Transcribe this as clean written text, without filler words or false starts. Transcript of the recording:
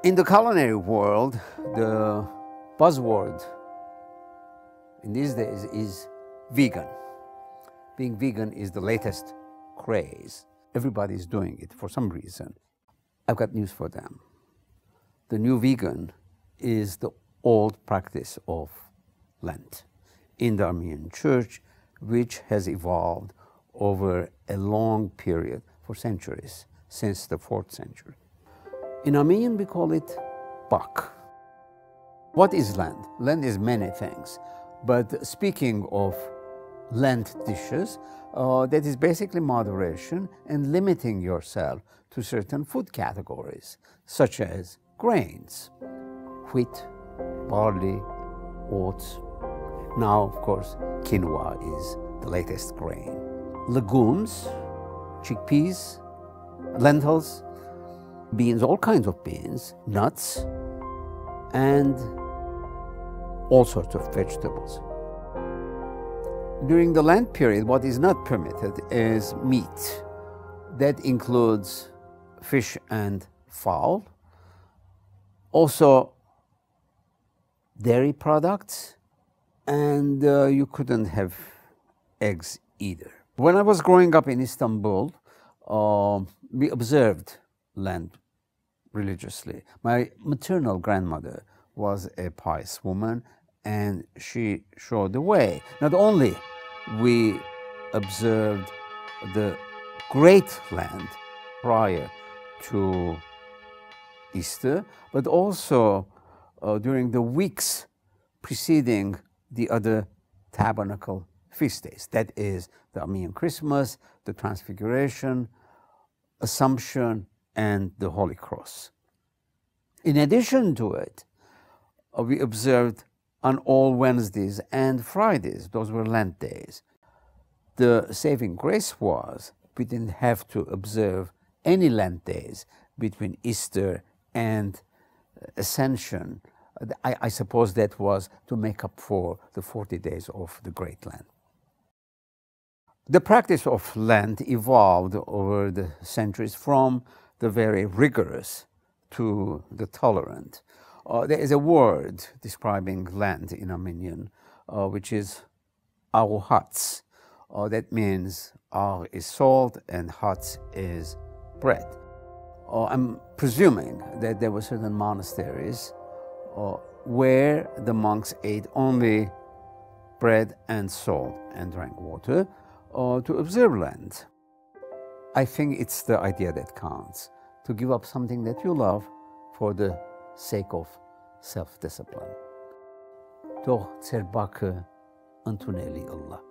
In the culinary world, the buzzword in these days is vegan. Being vegan is the latest craze. Everybody's doing it for some reason. I've got news for them. The new vegan is the old practice of Lent in the Armenian church, which has evolved over a long period for centuries, since the 4th century. In Armenian, we call it bak. What is Lent? Lent is many things, but speaking of Lent dishes, that is basically moderation and limiting yourself to certain food categories, such as grains, wheat, barley, oats. Now, of course, quinoa is the latest grain. Legumes, chickpeas, lentils, beans, all kinds of beans, nuts, and all sorts of vegetables. During the Lent period, what is not permitted is meat. That includes fish and fowl. Also, dairy products, and you couldn't have eggs either. When I was growing up in Istanbul, we observed Lent religiously. My maternal grandmother was a pious woman, and she showed the way. Not only we observed the Great Lent prior to Easter, but also during the weeks preceding the other tabernacle feast days. That is the Armenian Christmas, the Transfiguration, Assumption, and the Holy Cross. In addition to it, we observed on all Wednesdays and Fridays. Those were Lent days. The saving grace was we didn't have to observe any Lent days between Easter and Ascension. I suppose that was to make up for the 40 days of the Great Lent. The practice of Lent evolved over the centuries from the very rigorous to the tolerant. There is a word describing Lent in Armenian, which is aruhats. That means ar is salt and hats is bread. I'm presuming that there were certain monasteries where the monks ate only bread and salt and drank water to observe Lent. I think it's the idea that counts, to give up something that you love for the sake of self-discipline. Թող ձեր բաքը ընդունելի ըլլա